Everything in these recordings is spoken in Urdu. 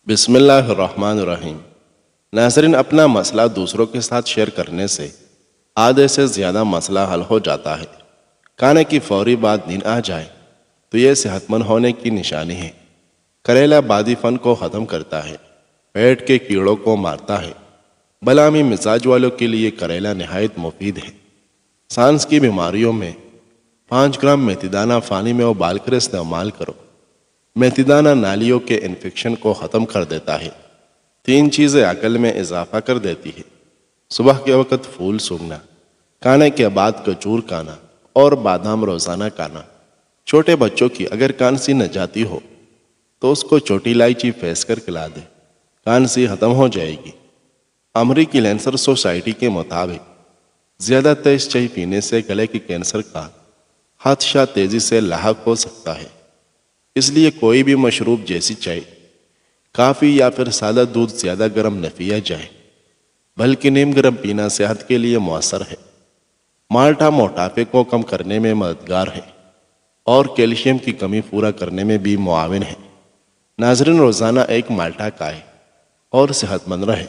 بسم اللہ الرحمن الرحیم۔ ناظرین، اپنا مسئلہ دوسروں کے ساتھ شیئر کرنے سے آدھے سے زیادہ مسئلہ حل ہو جاتا ہے۔ کھانے کی فوری بعد نیند آ جائے تو یہ صحت مند ہونے کی نشانی ہے۔ کریلا بادی فن کو ختم کرتا ہے، پیٹ کے کیڑوں کو مارتا ہے۔ بلامی مزاج والوں کے لیے کریلا نہایت مفید ہے۔ سانس کی بیماریوں میں 5 گرام میتھی دانہ پانی میں ابال کر استعمال کرو۔ میتھی دانہ نالیوں کے انفیکشن کو ختم کر دیتا ہے۔ 3 چیزیں عقل میں اضافہ کر دیتی ہے: صبح کے وقت پھول سونگھنا، کھانے کے بعد کھجور کھانا اور بادام روزانہ کھانا۔ چھوٹے بچوں کی اگر کھانسی نہ جاتی ہو تو اس کو چھوٹی الائچی پیس کر کھلا دے، کھانسی ختم ہو جائے گی۔ امریکی کینسر سوسائٹی کے مطابق زیادہ تیز چائے پینے سے گلے کے کینسر کا خدشہ تیزی سے لاحق ہو سکتا ہے۔ اس لیے کوئی بھی مشروب جیسی چائے، کافی یا پھر سادہ دودھ زیادہ گرم نہ پیا جائے، بلکہ نیم گرم پینا صحت کے لیے مؤثر ہے۔ مالٹا موٹاپے کو کم کرنے میں مددگار ہے اور کیلشیم کی کمی پورا کرنے میں بھی معاون ہے۔ ناظرین، روزانہ ایک مالٹا کھائیں اور صحت مند رہیں۔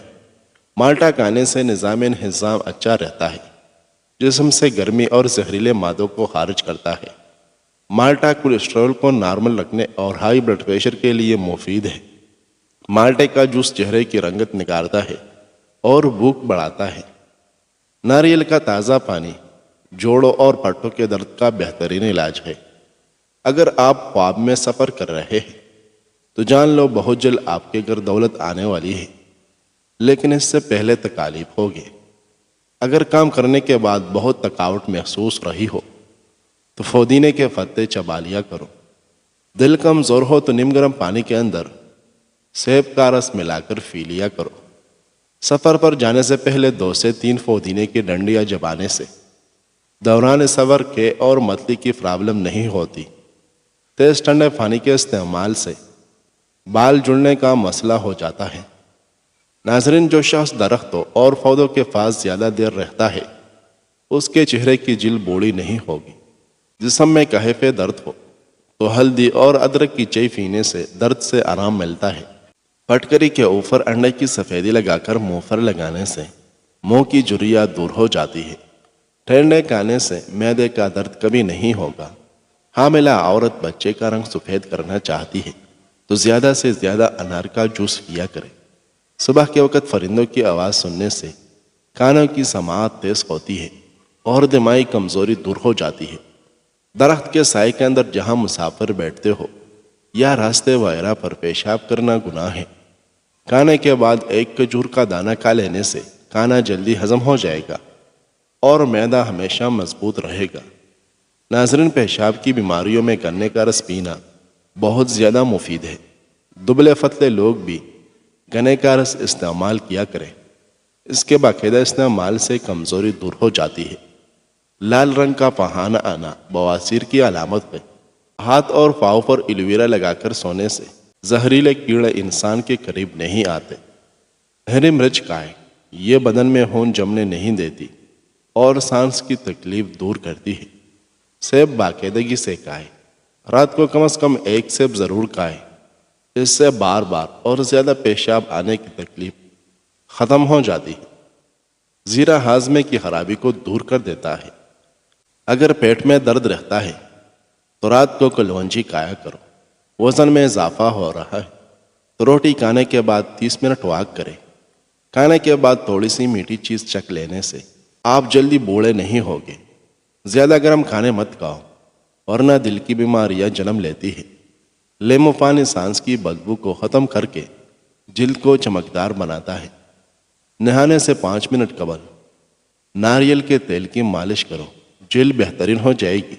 مالٹا کھانے سے نظام انہضام اچھا رہتا ہے، جسم سے گرمی اور زہریلے مادوں کو خارج کرتا ہے۔ مالٹا کولیسٹرول کو نارمل رکھنے اور ہائی بلڈ پریشر کے لیے مفید ہے۔ مالٹے کا جوس چہرے کی رنگت نکھارتا ہے اور بھوک بڑھاتا ہے۔ ناریل کا تازہ پانی جوڑوں اور پٹھوں کے درد کا بہترین علاج ہے۔ اگر آپ خواب میں سفر کر رہے ہیں تو جان لو بہت جلد آپ کے گھر دولت آنے والی ہے، لیکن اس سے پہلے تکالیف ہوگی۔ اگر کام کرنے کے بعد بہت تھکاوٹ محسوس رہی ہو تو پودینے کے پتے چبا لیا کرو۔ دل کمزور ہو تو نیم گرم پانی کے اندر سیب کا رس ملا کر پی لیا کرو۔ سفر پر جانے سے پہلے 2 سے 3 پودینے کی ڈنڈیاں چبانے سے دوران سفر کے اور متلی کی پرابلم نہیں ہوتی۔ تیز ٹھنڈے پانی کے استعمال سے بال جڑنے کا مسئلہ ہو جاتا ہے۔ ناظرین، جو شخص درختوں اور پودوں کے پاس زیادہ دیر رہتا ہے اس کے چہرے کی جلد بوڑھی نہیں ہوگی۔ جسم میں کہیں پہ درد ہو تو ہلدی اور ادرک کی چائے پینے سے درد سے آرام ملتا ہے۔ پٹکری کے اوپر انڈے کی سفیدی لگا کر منہ پر لگانے سے منہ کی جھریاں دور ہو جاتی ہے۔ ٹھنڈے کھانے سے معدے کا درد کبھی نہیں ہوگا۔ حاملہ عورت بچے کا رنگ سفید کرنا چاہتی ہے تو زیادہ سے زیادہ انار کا جوس پیا کرے۔ صبح کے وقت پرندوں کی آواز سننے سے کانوں کی سماعت تیز ہوتی ہے اور دماغی کمزوری دور ہو جاتی ہے۔ درخت کے سائے کے اندر جہاں مسافر بیٹھتے ہو یا راستے وغیرہ پر پیشاب کرنا گناہ ہے۔ کھانے کے بعد ایک کھجور کا دانہ کھا لینے سے کھانا جلدی ہضم ہو جائے گا اور معدہ ہمیشہ مضبوط رہے گا۔ ناظرین، پیشاب کی بیماریوں میں گنے کا رس پینا بہت زیادہ مفید ہے۔ دبلے پتلے لوگ بھی گنے کا رس استعمال کیا کریں۔ اس کے باقاعدہ استعمال سے کمزوری دور ہو جاتی ہے۔ لال رنگ کا پہانا آنا بواسیر کی علامت ہے۔ ہاتھ اور پاؤں پر ایلوویرا لگا کر سونے سے زہریلے کیڑے انسان کے قریب نہیں آتے۔ ہری مرچ کھائیں، یہ بدن میں خون جمنے نہیں دیتی اور سانس کی تکلیف دور کرتی ہے۔ سیب باقاعدگی سے کھائیں، رات کو کم از کم 1 سیب ضرور کھائیں۔ اس سے بار بار اور زیادہ پیشاب آنے کی تکلیف ختم ہو جاتی ہے۔ زیرہ ہاضمے کی خرابی کو دور کر دیتا ہے۔ اگر پیٹ میں درد رہتا ہے تو رات کو کلونجی کھایا کرو۔ وزن میں اضافہ ہو رہا ہے تو روٹی کھانے کے بعد 30 منٹ واک کریں۔ کھانے کے بعد تھوڑی سی میٹھی چیز چکھ لینے سے آپ جلدی بوڑھے نہیں ہوگے۔ زیادہ گرم کھانے مت کھاؤ ورنہ دل کی بیماریاں جنم لیتی ہے۔ لیمو پانی سانس کی بدبو کو ختم کر کے جلد کو چمکدار بناتا ہے۔ نہانے سے 5 منٹ قبل ناریل کے تیل کی مالش کرو، جلد بہترین ہو جائے گی۔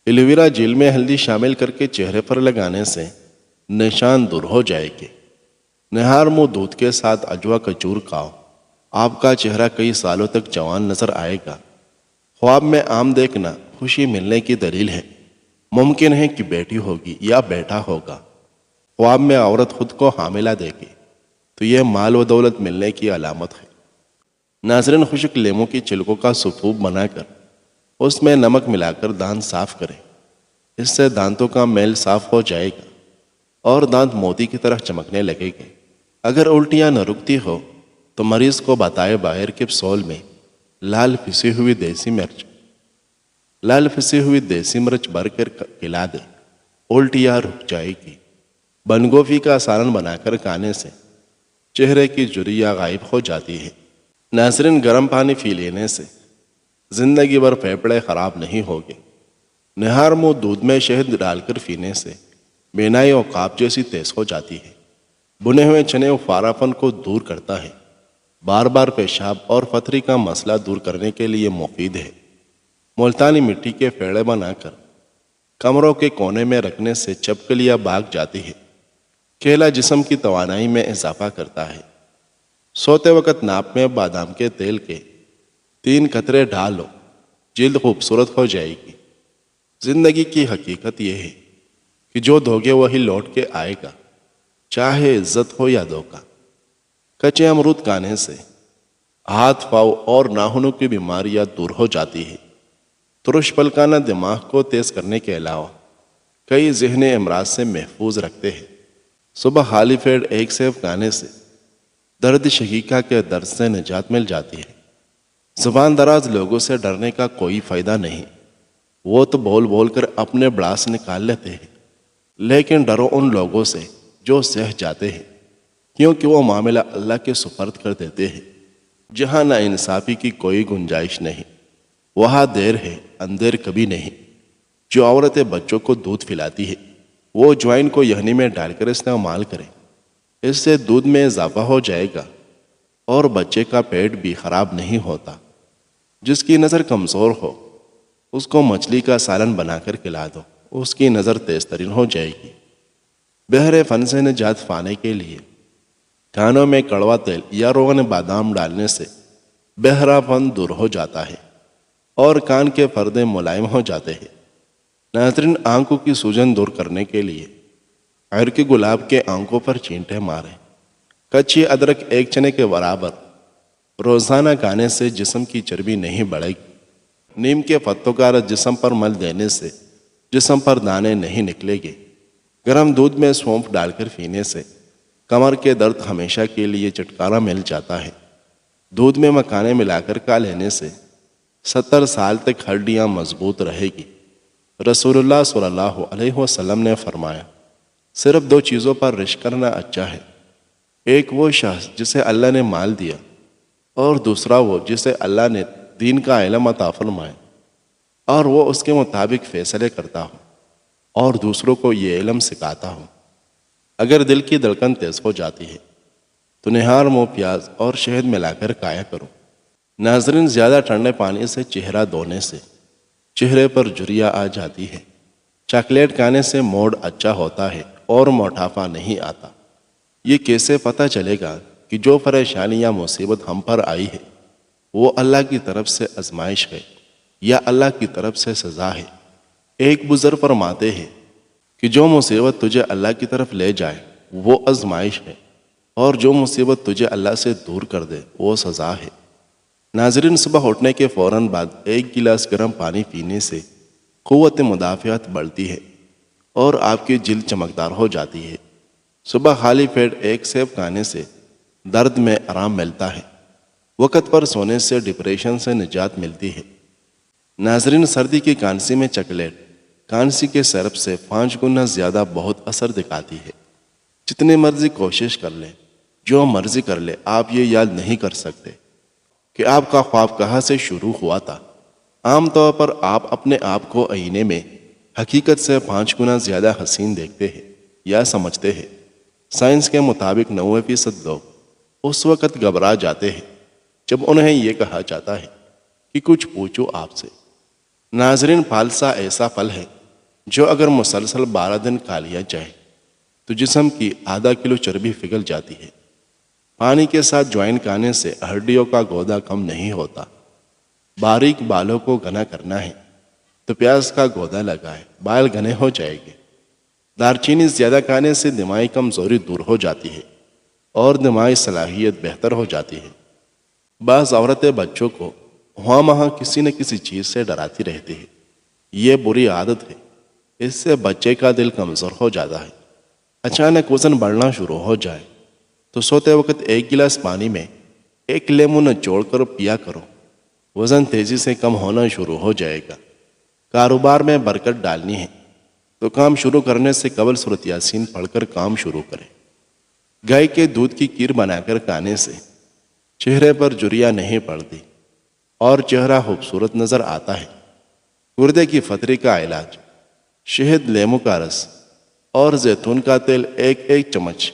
ایلوویرا جیل میں ہلدی شامل کر کے چہرے پر لگانے سے نشان دور ہو جائے گی۔ نہار منہ دودھ کے ساتھ اجوا کھجور کھاؤ، آپ کا چہرہ کئی سالوں تک جوان نظر آئے گا۔ خواب میں آم دیکھنا خوشی ملنے کی دلیل ہے۔ ممکن ہے کہ بیٹی ہوگی یا بیٹا ہوگا۔ خواب میں عورت خود کو حاملہ دیکھے تو یہ مال و دولت ملنے کی علامت ہے۔ ناظرین، خشک لیموں کی چھلکوں کا سوپ بنا کر اس میں نمک ملا کر دانت صاف کریں۔ اس سے دانتوں کا میل صاف ہو جائے گا۔ اور دانت موتی کی طرح چمکنے لگے گے۔ اگر الٹیاں نہ رکتی ہو تو مریض کو بتائے باہر کے سول میں لال پسی ہوئی دیسی مرچ بھر کر کھلا دے، الٹیاں رک جائے گی۔ بند گوبھی کا سالن بنا کر کھانے سے چہرے کی جھریاں غائب ہو جاتی ہے۔ ناظرین، گرم پانی پی لینے سے زندگی بھر پھیپھڑے خراب نہیں ہوگے۔ نہار منہ دودھ میں شہد ڈال کر پینے سے بینائی اور خواب جیسی تیز ہو جاتی ہے۔ بنے ہوئے چنے فارا پن کو دور کرتا ہے۔ بار بار پیشاب اور پتھری کا مسئلہ دور کرنے کے لیے مفید ہے۔ ملتانی مٹی کے پیڑے بنا کر کمروں کے کونے میں رکھنے سے چپکلیاں بھاگ جاتی ہے۔ کیلا جسم کی توانائی میں اضافہ کرتا ہے۔ سوتے وقت ناپ میں بادام کے تیل کے 3 قطرے ڈالو، جلد خوبصورت ہو جائے گی۔ زندگی کی حقیقت یہ ہے کہ جو دھوگے وہی لوٹ کے آئے گا، چاہے عزت ہو یا دھوکہ۔ کچے امرود کھانے سے ہاتھ پاؤں اور ناخنوں کی بیماریاں دور ہو جاتی ہے۔ ترش پلکانا دماغ کو تیز کرنے کے علاوہ کئی ذہنی امراض سے محفوظ رکھتے ہیں۔ صبح خالی پیٹ ایک سیب کھانے سے درد شقیقہ کے درد سے نجات مل جاتی ہے۔ زبان دراز لوگوں سے ڈرنے کا کوئی فائدہ نہیں، وہ تو بول بول کر اپنے بڑاس نکال لیتے ہیں، لیکن ڈرو ان لوگوں سے جو سہ جاتے ہیں، کیونکہ وہ معاملہ اللہ کے سپرد کر دیتے ہیں۔ جہاں نا انصافی کی کوئی گنجائش نہیں، وہاں دیر ہے اندھیر کبھی نہیں۔ جو عورتیں بچوں کو دودھ پلاتی ہے وہ جوائن کو یخنی میں ڈال کر استعمال کریں، اس سے دودھ میں اضافہ ہو جائے گا اور بچے کا پیٹ بھی خراب نہیں ہوتا۔ جس کی نظر کمزور ہو اس کو مچھلی کا سالن بنا کر کھلا دو، اس کی نظر تیز ترین ہو جائے گی۔ بہرے فن سے نجات پانے کے لیے کھانوں میں کڑوا تیل یا روغن بادام ڈالنے سے بہرا پن دور ہو جاتا ہے اور کان کے پردے ملائم ہو جاتے ہیں۔ ناظرین، آنکھوں کی سوجن دور کرنے کے لیے عرق گلاب کے آنکھوں پر چینٹے ماریں۔ کچی ادرک ایک چنے کے برابر روزانہ کھانے سے جسم کی چربی نہیں بڑھے گی۔ نیم کے پتوں کا رس جسم پر مل دینے سے جسم پر دانے نہیں نکلے گے۔ گرم دودھ میں سونف ڈال کر پینے سے کمر کے درد ہمیشہ کے لیے چھٹکارا مل جاتا ہے۔ دودھ میں مکھانے ملا کر کھا لینے سے 70 سال تک ہڈیاں مضبوط رہے گی۔ رسول اللہ صلی اللہ علیہ وسلم نے فرمایا، صرف 2 چیزوں پر رشک کرنا اچھا ہے، ایک وہ شخص جسے اللہ نے مال دیا اور دوسرا وہ جسے اللہ نے دین کا علم عطا فرمایا اور وہ اس کے مطابق فیصلے کرتا ہو اور دوسروں کو یہ علم سکھاتا ہو۔ اگر دل کی دھڑکن تیز ہو جاتی ہے تو نہار منہ پیاز اور شہد ملا کر کھایا کرو۔ ناظرین، زیادہ ٹھنڈے پانی سے چہرہ دھونے سے چہرے پر جھریاں آ جاتی ہے۔ چاکلیٹ کھانے سے موڈ اچھا ہوتا ہے اور موٹاپا نہیں آتا۔ یہ کیسے پتہ چلے گا کہ جو پریشانی یا مصیبت ہم پر آئی ہے وہ اللہ کی طرف سے آزمائش ہے یا اللہ کی طرف سے سزا ہے؟ ایک بزرگ فرماتے ہیں کہ جو مصیبت تجھے اللہ کی طرف لے جائے وہ آزمائش ہے، اور جو مصیبت تجھے اللہ سے دور کر دے وہ سزا ہے۔ ناظرین، صبح اٹھنے کے فوراً بعد 1 گلاس گرم پانی پینے سے قوت مدافعت بڑھتی ہے اور آپ کی جلد چمکدار ہو جاتی ہے۔ صبح خالی پیٹ ایک سیب کھانے سے درد میں آرام ملتا ہے۔ وقت پر سونے سے ڈپریشن سے نجات ملتی ہے۔ ناظرین، سردی کی کھانسی میں چاکلیٹ کھانسی کے سرپ سے 5 گنا زیادہ بہت اثر دکھاتی ہے۔ جتنی مرضی کوشش کر لیں، جو مرضی کر لے، آپ یہ یاد نہیں کر سکتے کہ آپ کا خواب کہاں سے شروع ہوا تھا۔ عام طور پر آپ اپنے آپ کو آئینے میں حقیقت سے 5 گنا زیادہ حسین دیکھتے ہیں یا سمجھتے ہیں۔ سائنس کے مطابق 90% لوگ اس وقت گھبرا جاتے ہیں جب انہیں یہ کہا جاتا ہے کہ کچھ پوچھو آپ سے۔ ناظرین، پھالسا ایسا پھل ہے جو اگر مسلسل 12 دن کھا لیا جائے تو جسم کی ½ کلو چربی پگھل جاتی ہے۔ پانی کے ساتھ جوائن کھانے سے ہڈیوں کا گودا کم نہیں ہوتا۔ باریک بالوں کو گھنا کرنا ہے تو پیاز کا گودا لگائے، بال گھنے ہو جائے گے۔ دارچینی زیادہ کھانے سے دماغی کمزوری دور ہو جاتی ہے اور دماغی صلاحیت بہتر ہو جاتی ہے۔ بعض عورتیں بچوں کو وہاں کسی نہ کسی چیز سے ڈراتی رہتی ہے۔ یہ بری عادت ہے، اس سے بچے کا دل کمزور ہو جاتا ہے۔ اچانک وزن بڑھنا شروع ہو جائے تو سوتے وقت 1 گلاس پانی میں 1 لیمون نچوڑ کر پیا کرو، وزن تیزی سے کم ہونا شروع ہو جائے گا۔ کاروبار میں برکت ڈالنی ہے تو کام شروع کرنے سے قبل سورۃ یاسین پڑھ کر کام شروع کریں۔ گائے کے دودھ کی کھیر بنا کر کھانے سے چہرے پر جھریاں نہیں پڑتی اور چہرہ خوبصورت نظر آتا ہے۔ گردے کی پتھری کا علاج شہد، لیموں کا رس اور زیتون کا تیل 1 چمچ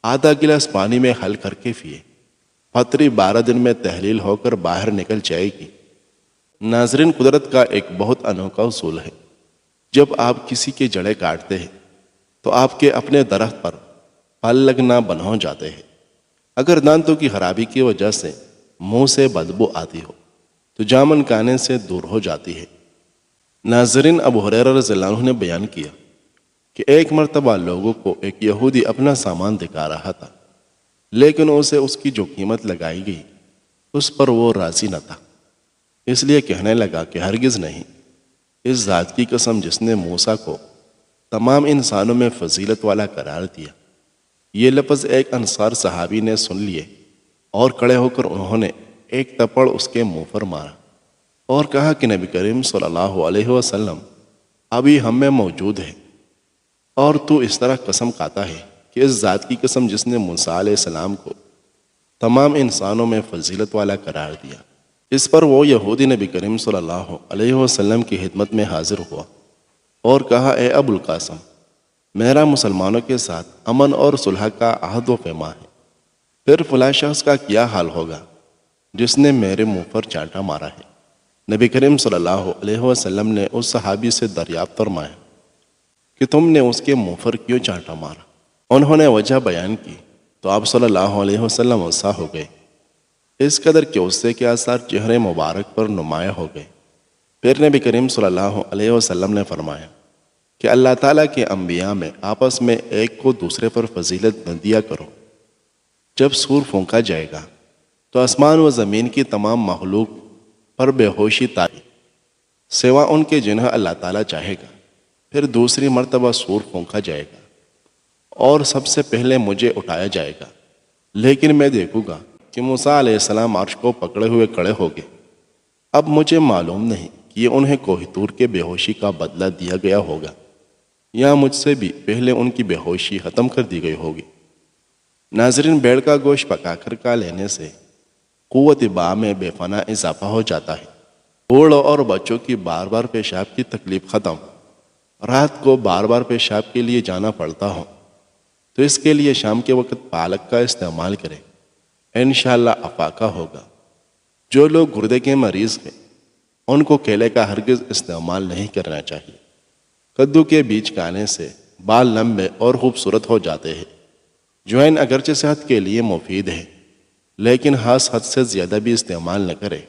آدھا گلاس پانی میں حل کر کے پیے، پتھری 12 دن میں تحلیل ہو کر باہر نکل جائے گی۔ ناظرین، قدرت کا ایک بہت انوکھا اصول ہے، جب آپ کسی کی جڑیں کاٹتے ہیں تو آپ کے اپنے درخت پر پھل لگنا بند ہو جاتے ہیں۔ اگر دانتوں کی خرابی کی وجہ سے منہ سے بدبو آتی ہو تو جامن کھانے سے دور ہو جاتی ہے۔ ناظرین، ابو ہریرہ رضی اللہ عنہ نے بیان کیا کہ ایک مرتبہ لوگوں کو ایک یہودی اپنا سامان دکھا رہا تھا، لیکن اسے اس کی جو قیمت لگائی گئی اس پر وہ راضی نہ تھا، اس لیے کہنے لگا کہ ہرگز نہیں، اس ذات کی قسم جس نے موسیٰ کو تمام انسانوں میں فضیلت والا قرار دیا۔ یہ لفظ ایک انصار صحابی نے سن لیے اور کھڑے ہو کر انہوں نے ایک تپڑ اس کے منہ پر مارا اور کہا کہ نبی کریم صلی اللہ علیہ وسلم ابھی ہم میں موجود ہے اور تو اس طرح قسم کھاتا ہے کہ اس ذات کی قسم جس نے موسیٰ علیہ السلام کو تمام انسانوں میں فضیلت والا قرار دیا۔ اس پر وہ یہودی نبی کریم صلی اللہ علیہ وسلم کی خدمت میں حاضر ہوا اور کہا، اے ابو القاسم، میرا مسلمانوں کے ساتھ امن اور صلح کا عہد و پیما ہے، پھر فلاں شخص کا کیا حال ہوگا جس نے میرے منہ پر چانٹا مارا ہے؟ نبی کریم صلی اللہ علیہ وسلم نے اس صحابی سے دریافت فرمایا کہ تم نے اس کے منہ پر کیوں چانٹا مارا؟ انہوں نے وجہ بیان کی تو آپ صلی اللہ علیہ وسلم غصہ ہو گئے، اس قدر کہ غصے کے آثار چہرے مبارک پر نمایاں ہو گئے۔ پھر نبی کریم صلی اللہ علیہ وسلم نے فرمایا کہ اللہ تعالیٰ کے انبیاء میں آپس میں ایک کو دوسرے پر فضیلت نہ دیا کرو۔ جب سور پھونکا جائے گا تو آسمان و زمین کی تمام مخلوق پر بے ہوشی تاری سوا ان کے جنہیں اللہ تعالیٰ چاہے گا۔ پھر دوسری مرتبہ سور پھونکا جائے گا اور سب سے پہلے مجھے اٹھایا جائے گا، لیکن میں دیکھوں گا کہ موسیٰ علیہ السلام عرش کو پکڑے ہوئے کھڑے ہو گئے۔ اب مجھے معلوم نہیں کہ یہ انہیں کوہ طور کے بے ہوشی کا بدلہ دیا گیا ہوگا یا مجھ سے بھی پہلے ان کی بے ہوشی ختم کر دی گئی ہوگی۔ ناظرین، بیڑ کا گوشت پکا کر کھا لینے سے قوت باء میں بے پناہ اضافہ ہو جاتا ہے۔ بوڑھوں اور بچوں کی بار بار پیشاب کی تکلیف ختم، رات کو بار بار پیشاب کے لیے جانا پڑتا ہو تو اس کے لیے شام کے وقت پالک کا استعمال کریں، انشاءاللہ افاقہ ہوگا۔ جو لوگ گردے کے مریض ہیں ان کو کیلے کا ہرگز استعمال نہیں کرنا چاہیے۔ کدو کے بیج کھانے سے بال لمبے اور خوبصورت ہو جاتے ہیں۔ جوائن اگرچہ صحت کے لیے مفید ہے لیکن خاص حد سے زیادہ بھی استعمال نہ کرے،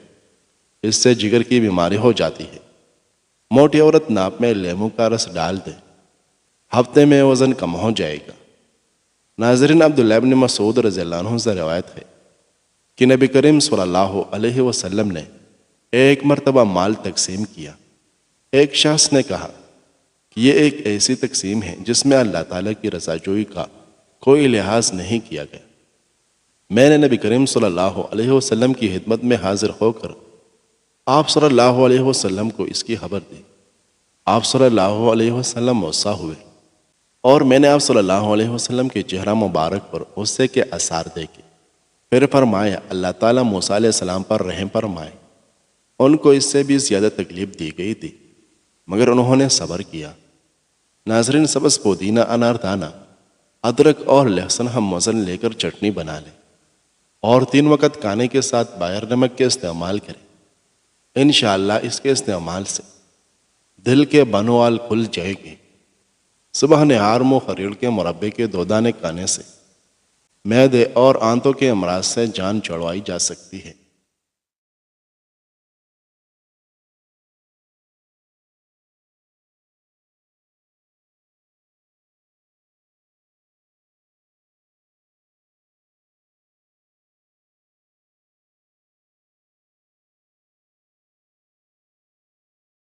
اس سے جگر کی بیماری ہو جاتی ہے۔ موٹی عورت ناپ میں لیموں کا رس ڈال دے، ہفتے میں وزن کم ہو جائے گا۔ ناظرین، عبداللہ ابن مسعود رضی اللہ عنہ سے روایت ہے کہ نبی کریم صلی اللہ علیہ وسلم نے ایک مرتبہ مال تقسیم کیا۔ ایک شخص نے کہا کہ یہ ایک ایسی تقسیم ہے جس میں اللہ تعالیٰ کی رضا جوئی کا کوئی لحاظ نہیں کیا گیا۔ میں نے نبی کریم صلی اللہ علیہ وسلم کی خدمت میں حاضر ہو کر آپ صلی اللہ علیہ وسلم کو اس کی خبر دی۔ آپ صلی اللہ علیہ وسلم غصہ ہوئے اور میں نے آپ صلی اللہ علیہ وسلم کے چہرہ مبارک پر غصے کے آثار دیکھے۔ پھر فرمایا، اللہ تعالیٰ موسیٰ علیہ السلام پر رحم فرمائے، ان کو اس سے بھی زیادہ تکلیف دی گئی تھی مگر انہوں نے صبر کیا۔ ناظرین، سبز پودینہ، انار دانہ، ادرک اور لہسن ہم وزن لے کر چٹنی بنا لیں اور 3 وقت کھانے کے ساتھ بغیر نمک کے استعمال کریں۔ انشاءاللہ اس کے استعمال سے دل کے بنوال کھل جائے گی۔ صبح نہار منہ خریڑ کے مربے کے 2 دانے کھانے سے معدے اور آنتوں کے امراض سے جان چھڑوائی جا سکتی ہے۔